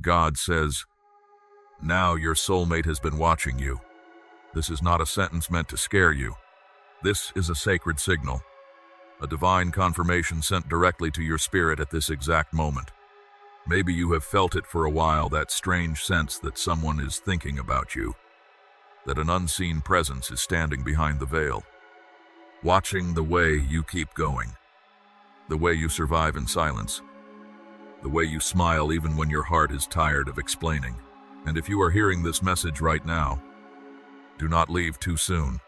God says, "Now your soulmate has been watching you." This is not a sentence meant to scare you. This is a sacred signal, a divine confirmation sent directly to your spirit at this exact moment. Maybe you have felt it for a while, that strange sense that someone is thinking about you, that an unseen presence is standing behind the veil, watching the way you keep going, the way you survive in silence, the way you smile even when your heart is tired of explaining. And if you are hearing this message right now, do not leave too soon,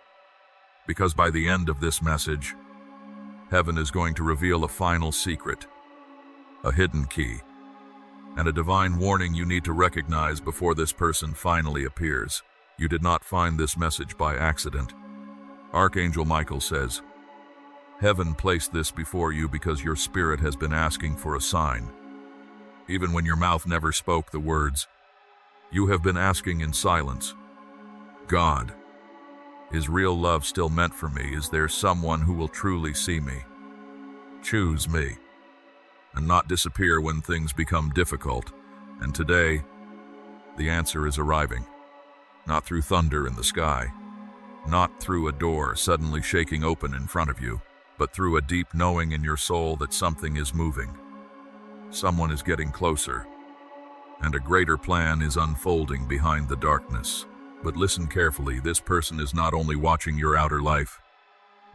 because by the end of this message, heaven is going to reveal a final secret, a hidden key, and a divine warning you need to recognize before this person finally appears. You did not find this message by accident. Archangel Michael says, "Heaven placed this before you because your spirit has been asking for a sign. Even when your mouth never spoke the words, you have been asking in silence. God, is real love still meant for me? Is there someone who will truly see me, choose me, and not disappear when things become difficult?" And today, the answer is arriving. Not through thunder in the sky, not through a door suddenly shaking open in front of you, but through a deep knowing in your soul that something is moving. Someone is getting closer, and a greater plan is unfolding behind the darkness. But listen carefully, this person is not only watching your outer life,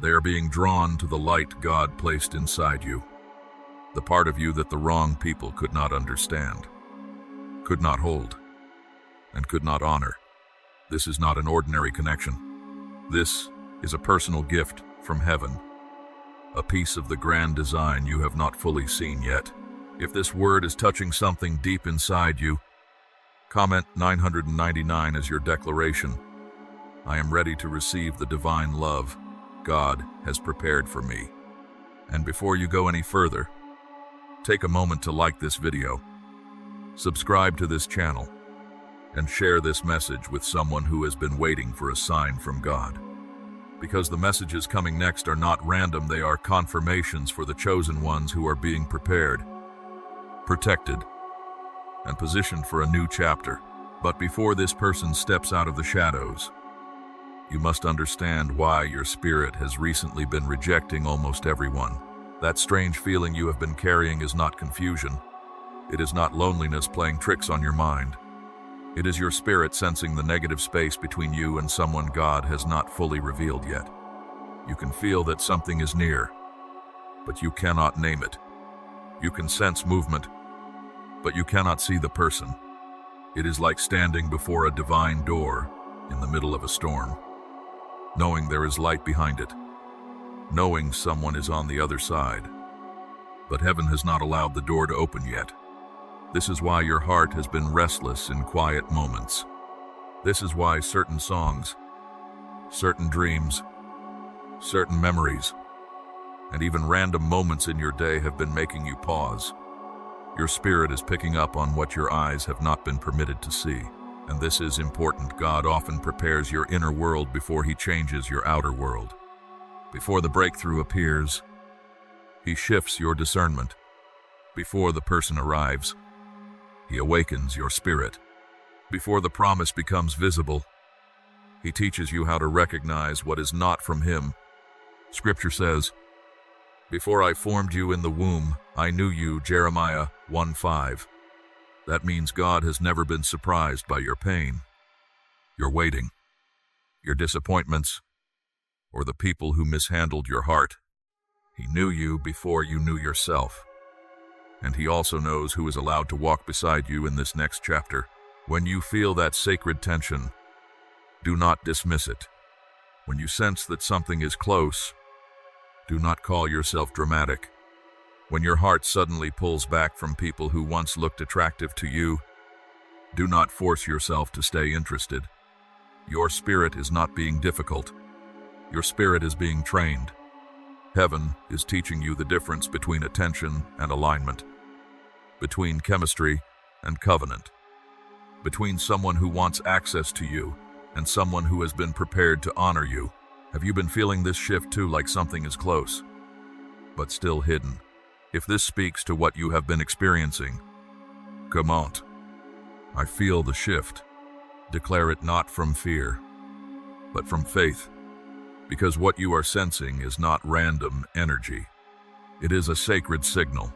they are being drawn to the light God placed inside you, the part of you that the wrong people could not understand, could not hold, and could not honor. This is not an ordinary connection. This is a personal gift from heaven, a piece of the grand design you have not fully seen yet. If this word is touching something deep inside you, comment 999 as your declaration. I am ready to receive the divine love God has prepared for me. And before you go any further, take a moment to like this video, subscribe to this channel, and share this message with someone who has been waiting for a sign from God. Because the messages coming next are not random, they are confirmations for the chosen ones who are being prepared, protected, and positioned for a new chapter. But before this person steps out of the shadows, you must understand why your spirit has recently been rejecting almost everyone. That strange feeling you have been carrying is not confusion. It is not loneliness playing tricks on your mind. It is your spirit sensing the negative space between you and someone God has not fully revealed yet. You can feel that something is near, but you cannot name it. You can sense movement, but you cannot see the person. It is like standing before a divine door in the middle of a storm, knowing there is light behind it, knowing someone is on the other side. But heaven has not allowed the door to open yet. This is why your heart has been restless in quiet moments. This is why certain songs, certain dreams, certain memories, and even random moments in your day have been making you pause. Your spirit is picking up on what your eyes have not been permitted to see. And this is important. God often prepares your inner world before He changes your outer world. Before the breakthrough appears, He shifts your discernment. Before the person arrives, He awakens your spirit. Before the promise becomes visible, He teaches you how to recognize what is not from Him. Scripture says, "Before I formed you in the womb, I knew you," Jeremiah 1:5. That means God has never been surprised by your pain, your waiting, your disappointments, or the people who mishandled your heart. He knew you before you knew yourself. And He also knows who is allowed to walk beside you in this next chapter. When you feel that sacred tension, do not dismiss it. When you sense that something is close, do not call yourself dramatic. When your heart suddenly pulls back from people who once looked attractive to you, do not force yourself to stay interested. Your spirit is not being difficult. Your spirit is being trained. Heaven is teaching you the difference between attention and alignment, between chemistry and covenant, between someone who wants access to you and someone who has been prepared to honor you. Have you been feeling this shift too, like something is close, but still hidden? If this speaks to what you have been experiencing, comment I feel the shift. Declare it not from fear, but from faith, because what you are sensing is not random energy. It is a sacred signal,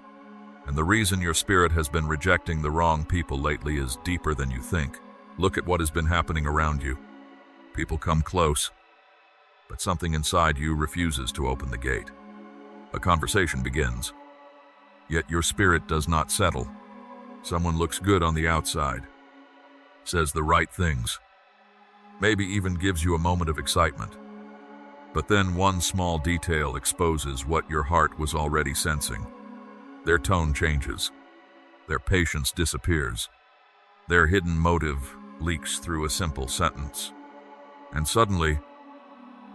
and the reason your spirit has been rejecting the wrong people lately is deeper than you think. Look at what has been happening around you. People come close, but something inside you refuses to open the gate. A conversation begins, yet your spirit does not settle. Someone looks good on the outside, says the right things, maybe even gives you a moment of excitement. But then one small detail exposes what your heart was already sensing. Their tone changes. Their patience disappears. Their hidden motive leaks through a simple sentence. And suddenly,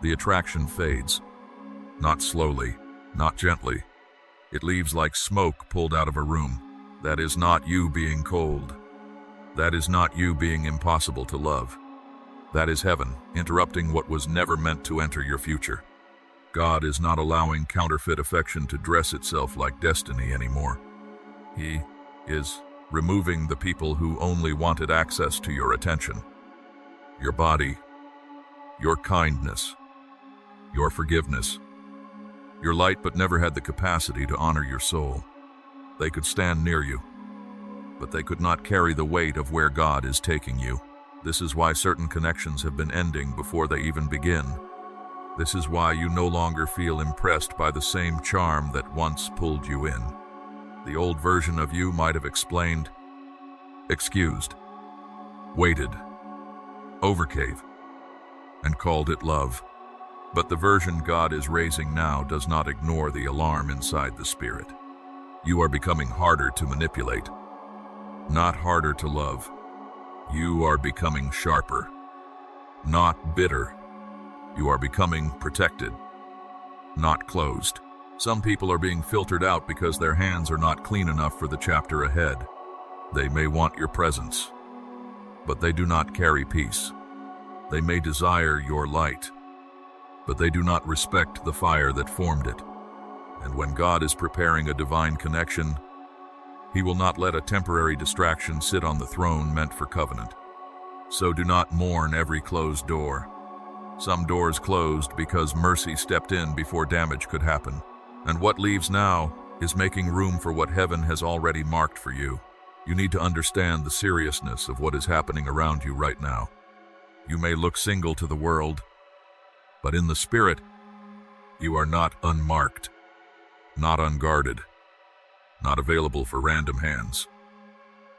the attraction fades. Not slowly, not gently. It leaves like smoke pulled out of a room. That is not you being cold. That is not you being impossible to love. That is heaven, interrupting what was never meant to enter your future. God is not allowing counterfeit affection to dress itself like destiny anymore. He is removing the people who only wanted access to your attention, your body, your kindness, your forgiveness, your light, but never had the capacity to honor your soul. They could stand near you, but they could not carry the weight of where God is taking you. This is why certain connections have been ending before they even begin. This is why you no longer feel impressed by the same charm that once pulled you in. The old version of you might have explained, excused, waited, overgave, and called it love. But the version God is raising now does not ignore the alarm inside the spirit. You are becoming harder to manipulate, not harder to love. You are becoming sharper, not bitter. You are becoming protected, not closed. Some people are being filtered out because their hands are not clean enough for the chapter ahead. They may want your presence, but they do not carry peace. They may desire your light, but they do not respect the fire that formed it. And when God is preparing a divine connection, He will not let a temporary distraction sit on the throne meant for covenant. So do not mourn every closed door. Some doors closed because mercy stepped in before damage could happen. And what leaves now is making room for what heaven has already marked for you. You need to understand the seriousness of what is happening around you right now. You may look single to the world, but in the spirit, you are not unmarked, not unguarded, not available for random hands,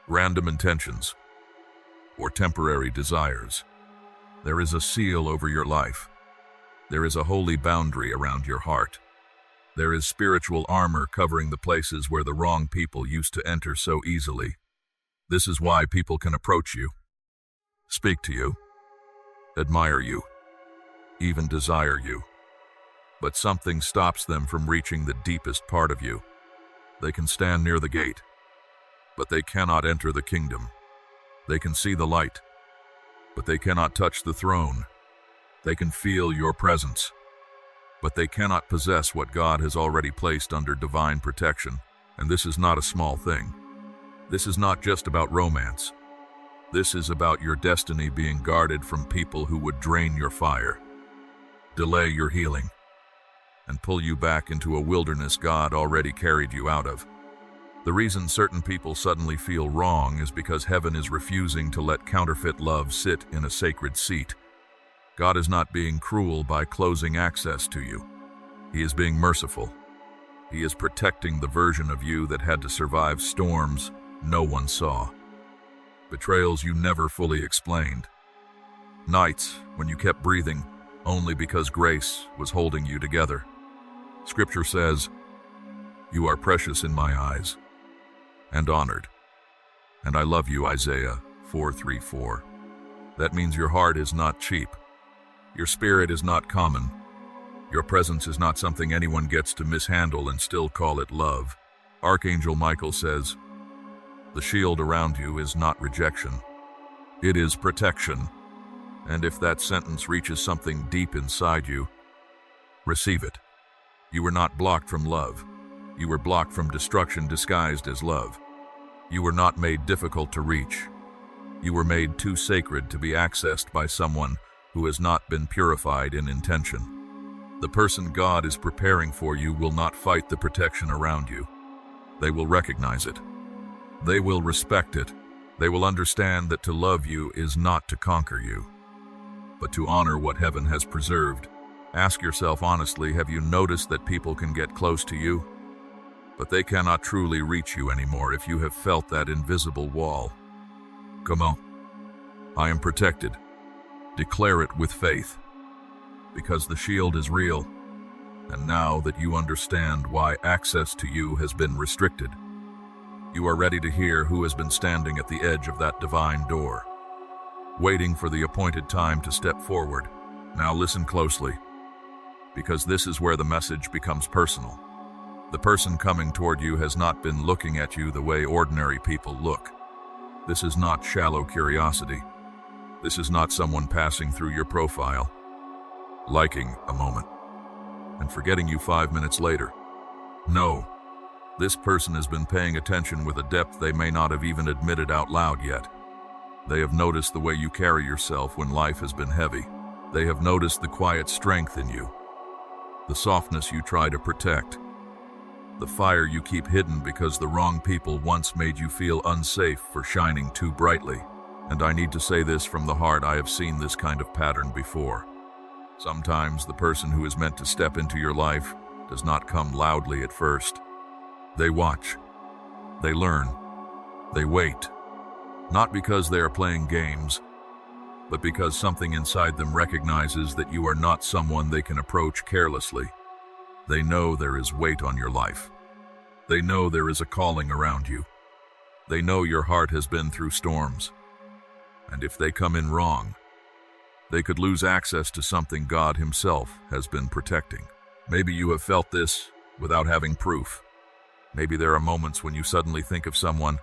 random intentions, or temporary desires. There is a seal over your life. There is a holy boundary around your heart. There is spiritual armor covering the places where the wrong people used to enter so easily. This is why people can approach you, speak to you, admire you, even desire you. But something stops them from reaching the deepest part of you. They can stand near the gate, but they cannot enter the kingdom. They can see the light, but they cannot touch the throne. They can feel your presence, but they cannot possess what God has already placed under divine protection. And this is not a small thing. This is not just about romance. This is about your destiny being guarded from people who would drain your fire, delay your healing, and pull you back into a wilderness God already carried you out of. The reason certain people suddenly feel wrong is because heaven is refusing to let counterfeit love sit in a sacred seat. God is not being cruel by closing access to you. He is being merciful. He is protecting the version of you that had to survive storms no one saw, betrayals you never fully explained, nights when you kept breathing only because grace was holding you together. Scripture says, "You are precious in my eyes and honored, and I love you," Isaiah 4:3-4. That means your heart is not cheap. Your spirit is not common. Your presence is not something anyone gets to mishandle and still call it love. Archangel Michael says, "The shield around you is not rejection. It is protection." And if that sentence reaches something deep inside you, receive it. You were not blocked from love. You were blocked from destruction disguised as love. You were not made difficult to reach. You were made too sacred to be accessed by someone who has not been purified in intention. The person God is preparing for you will not fight the protection around you. They will recognize it. They will respect it. They will understand that to love you is not to conquer you, but to honor what heaven has preserved. Ask yourself honestly, have you noticed that people can get close to you, but they cannot truly reach you anymore if you have felt that invisible wall? Come on. I am protected. Declare it with faith, because the shield is real, and now that you understand why access to you has been restricted, you are ready to hear who has been standing at the edge of that divine door, waiting for the appointed time to step forward. Now listen closely, because this is where the message becomes personal. The person coming toward you has not been looking at you the way ordinary people look. This is not shallow curiosity. This is not someone passing through your profile, liking a moment, and forgetting you 5 minutes later. No, this person has been paying attention with a depth they may not have even admitted out loud yet. They have noticed the way you carry yourself when life has been heavy. They have noticed the quiet strength in you, the softness you try to protect, the fire you keep hidden because the wrong people once made you feel unsafe for shining too brightly. And I need to say this from the heart, I have seen this kind of pattern before. Sometimes the person who is meant to step into your life does not come loudly at first. They watch, they learn, they wait, not because they are playing games, but because something inside them recognizes that you are not someone they can approach carelessly. They know there is weight on your life. They know there is a calling around you. They know your heart has been through storms. And if they come in wrong, they could lose access to something God Himself has been protecting. Maybe you have felt this without having proof. Maybe there are moments when you suddenly think of someone,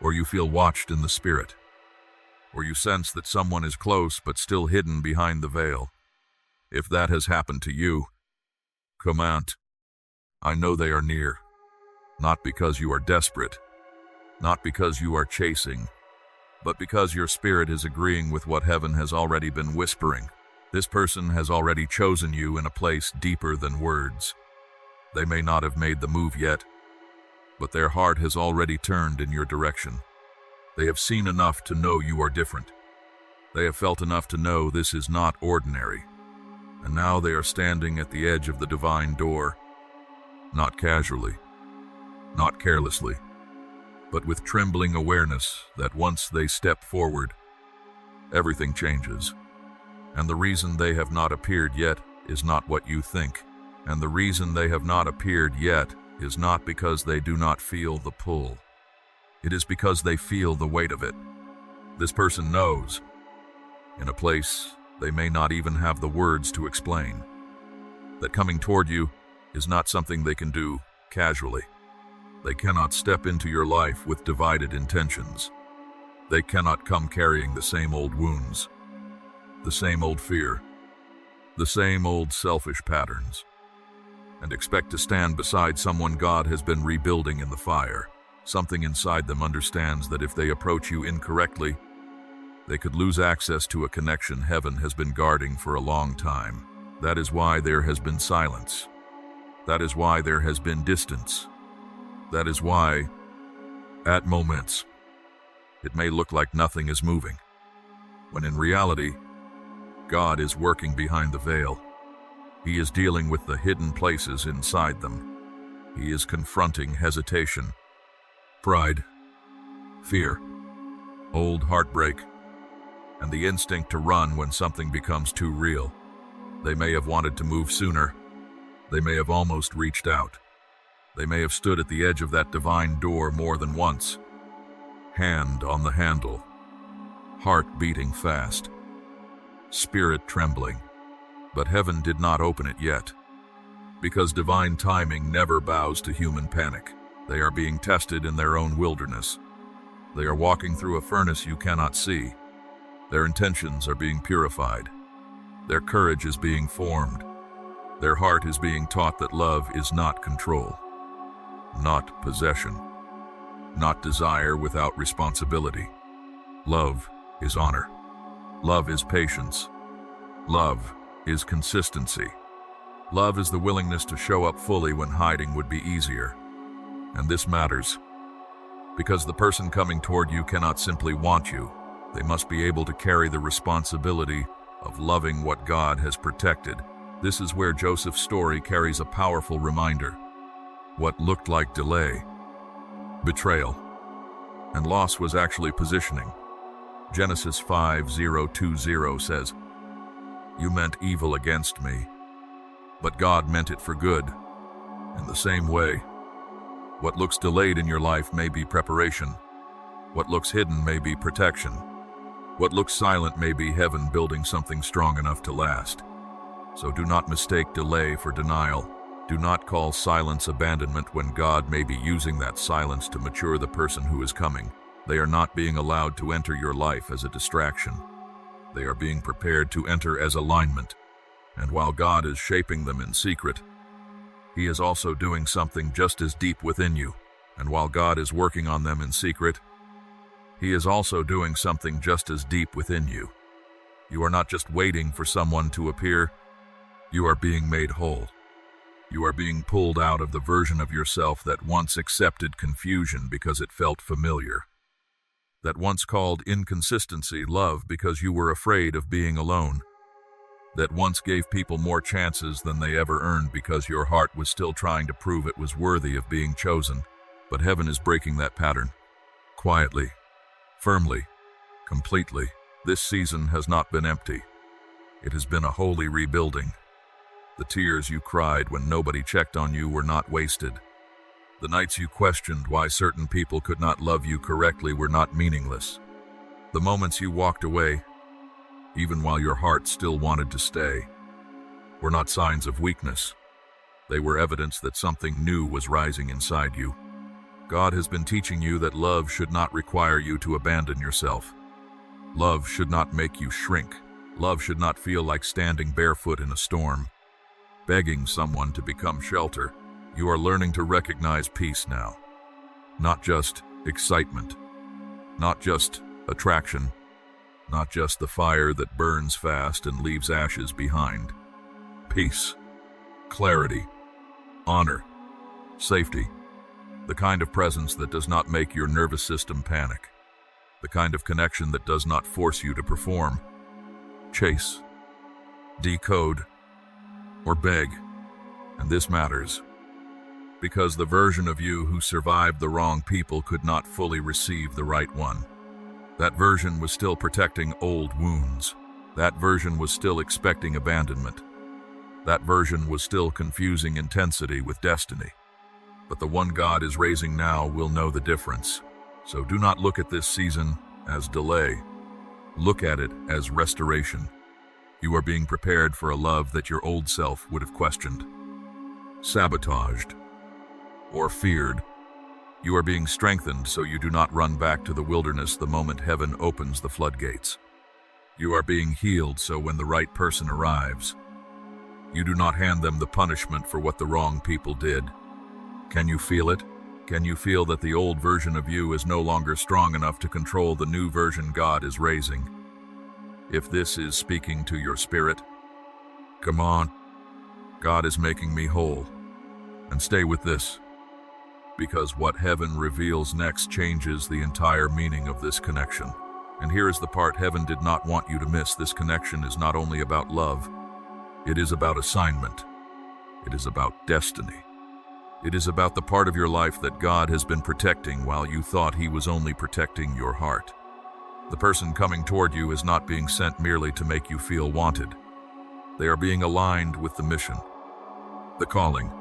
or you feel watched in the spirit, or you sense that someone is close but still hidden behind the veil. If that has happened to you, come out. I know they are near, not because you are desperate, not because you are chasing, but because your spirit is agreeing with what heaven has already been whispering. This person has already chosen you in a place deeper than words. They may not have made the move yet, but their heart has already turned in your direction. They have seen enough to know you are different. They have felt enough to know this is not ordinary. And now they are standing at the edge of the divine door, not casually, not carelessly, but with trembling awareness that once they step forward, everything changes. And the reason they have not appeared yet is not what you think. And the reason they have not appeared yet is not because they do not feel the pull. It is because they feel the weight of it. This person knows, in a place they may not even have the words to explain, that coming toward you is not something they can do casually. They cannot step into your life with divided intentions. They cannot come carrying the same old wounds, the same old fear, the same old selfish patterns, and expect to stand beside someone God has been rebuilding in the fire. Something inside them understands that if they approach you incorrectly, they could lose access to a connection heaven has been guarding for a long time. That is why there has been silence. That is why there has been distance. That is why, at moments, it may look like nothing is moving, when in reality, God is working behind the veil. He is dealing with the hidden places inside them. He is confronting hesitation, pride, fear, old heartbreak, and the instinct to run when something becomes too real. They may have wanted to move sooner. They may have almost reached out. They may have stood at the edge of that divine door more than once, hand on the handle, heart beating fast, spirit trembling. But heaven did not open it yet, because divine timing never bows to human panic. They are being tested in their own wilderness. They are walking through a furnace you cannot see. Their intentions are being purified. Their courage is being formed. Their heart is being taught that love is not control, not possession, not desire without responsibility. Love is honor. Love is patience. Love is consistency. Love is the willingness to show up fully when hiding would be easier. And this matters, because the person coming toward you cannot simply want you. They must be able to carry the responsibility of loving what God has protected. This is where Joseph's story carries a powerful reminder. What looked like delay, betrayal, and loss was actually positioning. Genesis 5:020 says, "You meant evil against me, but God meant it for good." In the same way, what looks delayed in your life may be preparation. What looks hidden may be protection. What looks silent may be heaven building something strong enough to last. So do not mistake delay for denial. Do not call silence abandonment when God may be using that silence to mature the person who is coming. They are not being allowed to enter your life as a distraction. They are being prepared to enter as alignment. And while God is shaping them in secret, He is also doing something just as deep within you. And while God is working on them in secret, He is also doing something just as deep within you. You are not just waiting for someone to appear. You are being made whole. You are being pulled out of the version of yourself that once accepted confusion because it felt familiar, that once called inconsistency love because you were afraid of being alone, that once gave people more chances than they ever earned because your heart was still trying to prove it was worthy of being chosen. But heaven is breaking that pattern. Quietly, firmly, completely. This season has not been empty. It has been a holy rebuilding. The tears you cried when nobody checked on you were not wasted. The nights you questioned why certain people could not love you correctly were not meaningless. The moments you walked away, even while your heart still wanted to stay, were not signs of weakness. They were evidence that something new was rising inside you. God has been teaching you that love should not require you to abandon yourself. Love should not make you shrink. Love should not feel like standing barefoot in a storm, begging someone to become shelter. You are learning to recognize peace now. Not just excitement, not just attraction, not just the fire that burns fast and leaves ashes behind. Peace, clarity, honor, safety. The kind of presence that does not make your nervous system panic. The kind of connection that does not force you to perform, chase, decode, or beg. And this matters, because the version of you who survived the wrong people could not fully receive the right one. That version was still protecting old wounds. That version was still expecting abandonment. That version was still confusing intensity with destiny. But the one God is raising now will know the difference. So do not look at this season as delay. Look at it as restoration. You are being prepared for a love that your old self would have questioned, sabotaged, or feared. You are being strengthened so you do not run back to the wilderness the moment heaven opens the floodgates. You are being healed so when the right person arrives, you do not hand them the punishment for what the wrong people did. Can you feel it? Can you feel that the old version of you is no longer strong enough to control the new version God is raising? If this is speaking to your spirit, come on. God is making me whole. And stay with this, because what heaven reveals next changes the entire meaning of this connection. And here is the part heaven did not want you to miss. This connection is not only about love, it is about assignment. It is about destiny. It is about the part of your life that God has been protecting while you thought He was only protecting your heart. The person coming toward you is not being sent merely to make you feel wanted. They are being aligned with the mission, the calling,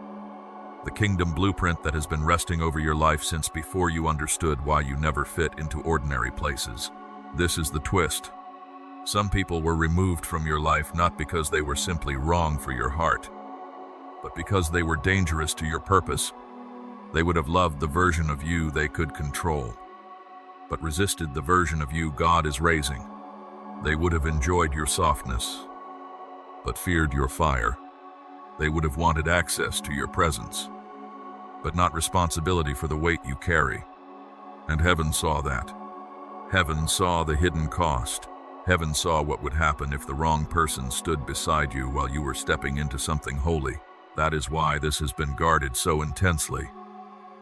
the kingdom blueprint that has been resting over your life since before you understood why you never fit into ordinary places. This is the twist. Some people were removed from your life not because they were simply wrong for your heart, but because they were dangerous to your purpose. They would have loved the version of you they could control, but resisted the version of you God is raising. They would have enjoyed your softness, but feared your fire. They would have wanted access to your presence, but not responsibility for the weight you carry. And heaven saw that. Heaven saw the hidden cost. Heaven saw what would happen if the wrong person stood beside you while you were stepping into something holy. That is why this has been guarded so intensely.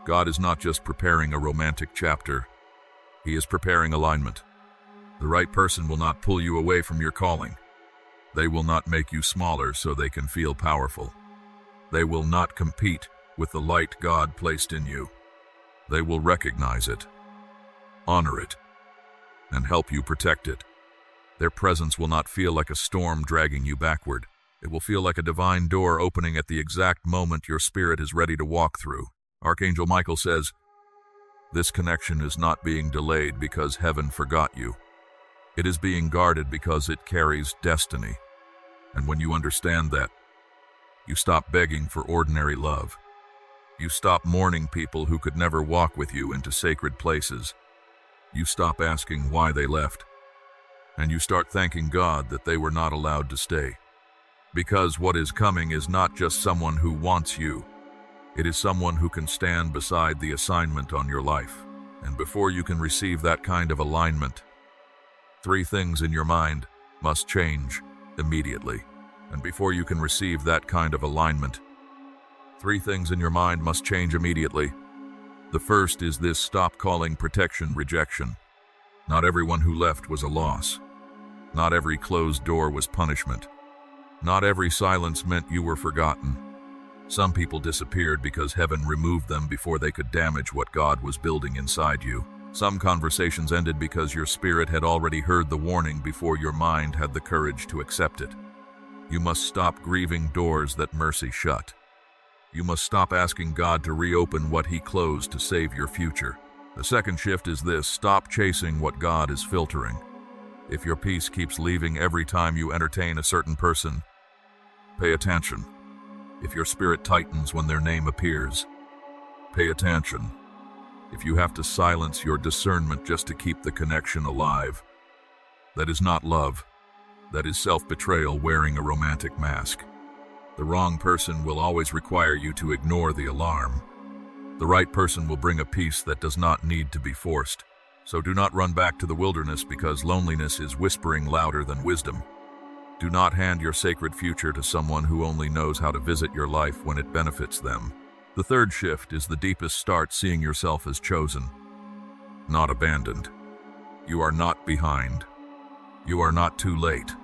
God is not just preparing a romantic chapter. He is preparing alignment. The right person will not pull you away from your calling. They will not make you smaller so they can feel powerful. They will not compete with the light God placed in you. They will recognize it, honor it, and help you protect it. Their presence will not feel like a storm dragging you backward. It will feel like a divine door opening at the exact moment your spirit is ready to walk through. Archangel Michael says, "This connection is not being delayed because heaven forgot you. It is being guarded because it carries destiny." And when you understand that, you stop begging for ordinary love. You stop mourning people who could never walk with you into sacred places. You stop asking why they left. And you start thanking God that they were not allowed to stay. Because what is coming is not just someone who wants you. It is someone who can stand beside the assignment on your life. And before you can receive that kind of alignment, 3 things in your mind must change immediately. And before you can receive that kind of alignment, 3 things in your mind must change immediately. The first is this: stop calling protection rejection. Not everyone who left was a loss. Not every closed door was punishment. Not every silence meant you were forgotten. Some people disappeared because heaven removed them before they could damage what God was building inside you. Some conversations ended because your spirit had already heard the warning before your mind had the courage to accept it. You must stop grieving doors that mercy shut. You must stop asking God to reopen what He closed to save your future. The second shift is this: stop chasing what God is filtering. If your peace keeps leaving every time you entertain a certain person, pay attention. If your spirit tightens when their name appears, pay attention. If you have to silence your discernment just to keep the connection alive, that is not love. That is self-betrayal wearing a romantic mask. The wrong person will always require you to ignore the alarm. The right person will bring a peace that does not need to be forced. So do not run back to the wilderness because loneliness is whispering louder than wisdom. Do not hand your sacred future to someone who only knows how to visit your life when it benefits them. The third shift is the deepest: start seeing yourself as chosen, not abandoned. You are not behind. You are not too late.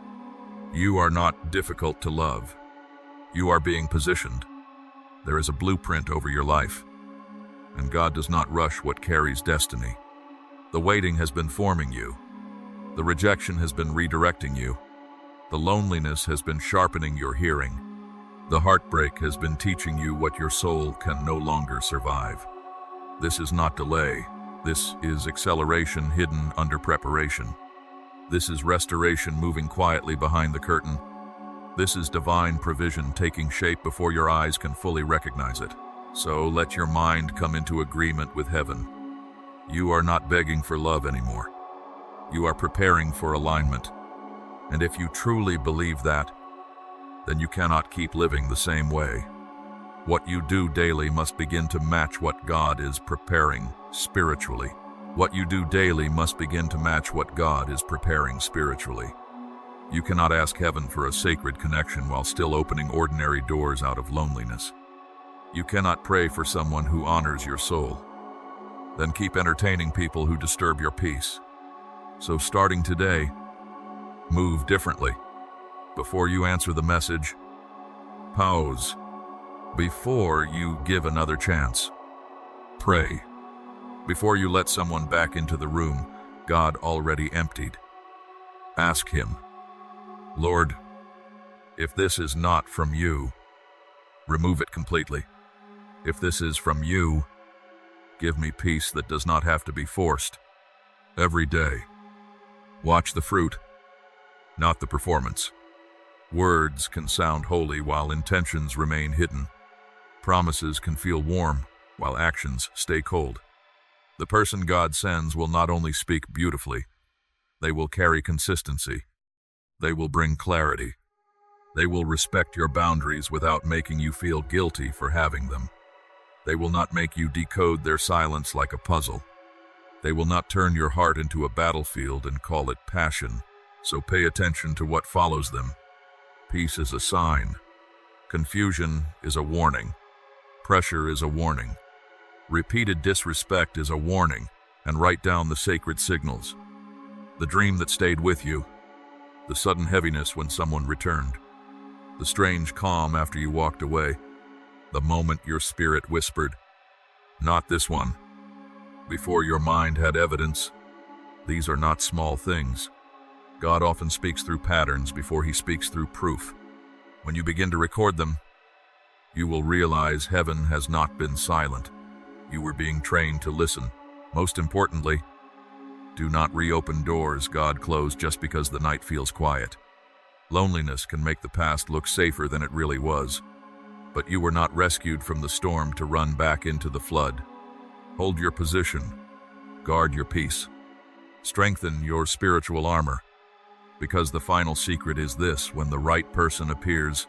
You are not difficult to love. You are being positioned. There is a blueprint over your life, and God does not rush what carries destiny. The waiting has been forming you. The rejection has been redirecting you. The loneliness has been sharpening your hearing. The heartbreak has been teaching you what your soul can no longer survive. This is not delay. This is acceleration hidden under preparation. This is restoration moving quietly behind the curtain. This is divine provision taking shape before your eyes can fully recognize it. So let your mind come into agreement with heaven. You are not begging for love anymore. You are preparing for alignment. And if you truly believe that, then you cannot keep living the same way. What you do daily must begin to match what God is preparing spiritually. What you do daily must begin to match what God is preparing spiritually. You cannot ask heaven for a sacred connection while still opening ordinary doors out of loneliness. You cannot pray for someone who honors your soul, then keep entertaining people who disturb your peace. So starting today, move differently. Before you answer the message, pause. Before you give another chance, pray. Before you let someone back into the room God already emptied, ask Him, Lord, if this is not from you, remove it completely. If this is from you, give me peace that does not have to be forced. Every day, watch the fruit, not the performance. Words can sound holy while intentions remain hidden. Promises can feel warm while actions stay cold. The person God sends will not only speak beautifully, they will carry consistency. They will bring clarity. They will respect your boundaries without making you feel guilty for having them. They will not make you decode their silence like a puzzle. They will not turn your heart into a battlefield and call it passion, so pay attention to what follows them. Peace is a sign. Confusion is a warning. Pressure is a warning. Repeated disrespect is a warning, and write down the sacred signals. The dream that stayed with you, the sudden heaviness when someone returned, the strange calm after you walked away, the moment your spirit whispered, "Not this one," before your mind had evidence. These are not small things. God often speaks through patterns before he speaks through proof. When you begin to record them, you will realize heaven has not been silent. You were being trained to listen. Most importantly, do not reopen doors God closed just because the night feels quiet. Loneliness can make the past look safer than it really was. But you were not rescued from the storm to run back into the flood. Hold your position. Guard your peace. Strengthen your spiritual armor. Because the final secret is this: when the right person appears,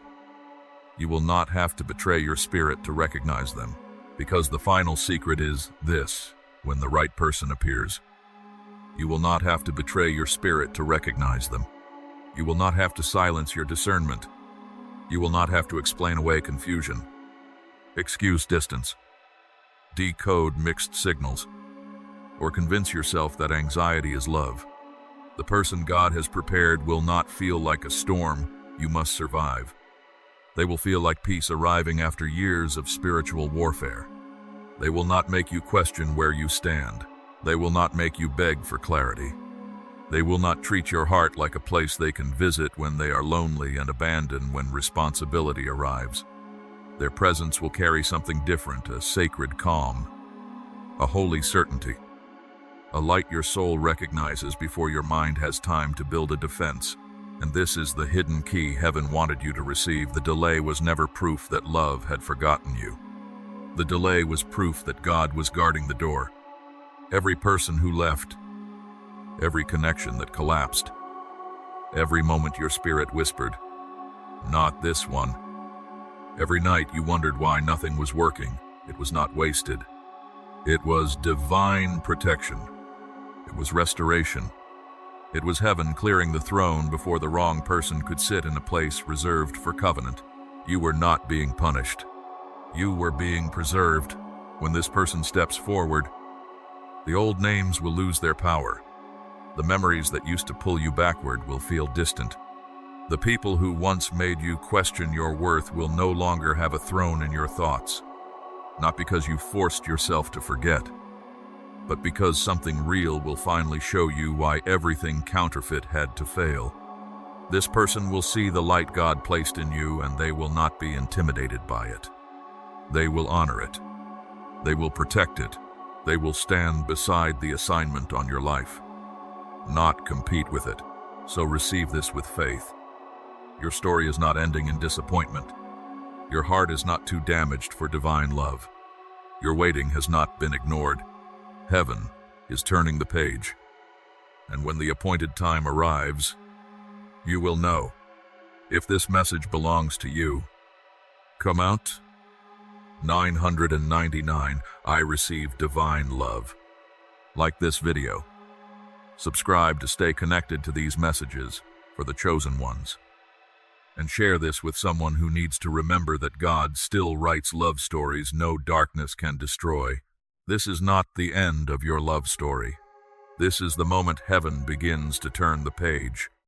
you will not have to betray your spirit to recognize them. Because the final secret is this: when the right person appears, you will not have to betray your spirit to recognize them. You will not have to silence your discernment. You will not have to explain away confusion, excuse distance, decode mixed signals, or convince yourself that anxiety is love. The person God has prepared will not feel like a storm you must survive. They will feel like peace arriving after years of spiritual warfare. They will not make you question where you stand. They will not make you beg for clarity. They will not treat your heart like a place they can visit when they are lonely and abandoned when responsibility arrives. Their presence will carry something different, a sacred calm, a holy certainty, a light your soul recognizes before your mind has time to build a defense. And this is the hidden key heaven wanted you to receive. The delay was never proof that love had forgotten you. The delay was proof that God was guarding the door. Every person who left, every connection that collapsed, every moment your spirit whispered, "Not this one." Every night you wondered why nothing was working. It was not wasted. It was divine protection. It was restoration. It was heaven clearing the throne before the wrong person could sit in a place reserved for covenant. You were not being punished. You were being preserved. When this person steps forward, the old names will lose their power. The memories that used to pull you backward will feel distant. The people who once made you question your worth will no longer have a throne in your thoughts. Not because you forced yourself to forget, but because something real will finally show you why everything counterfeit had to fail. This person will see the light God placed in you, and they will not be intimidated by it. They will honor it. They will protect it. They will stand beside the assignment on your life, not compete with it. So receive this with faith. Your story is not ending in disappointment. Your heart is not too damaged for divine love. Your waiting has not been ignored. Heaven is turning the page. And when the appointed time arrives, you will know. If this message belongs to you, come out. 999. I receive divine love. Like this video. Subscribe to stay connected to these messages for the chosen ones. And share this with someone who needs to remember that God still writes love stories no darkness can destroy. This is not the end of your love story. This is the moment heaven begins to turn the page.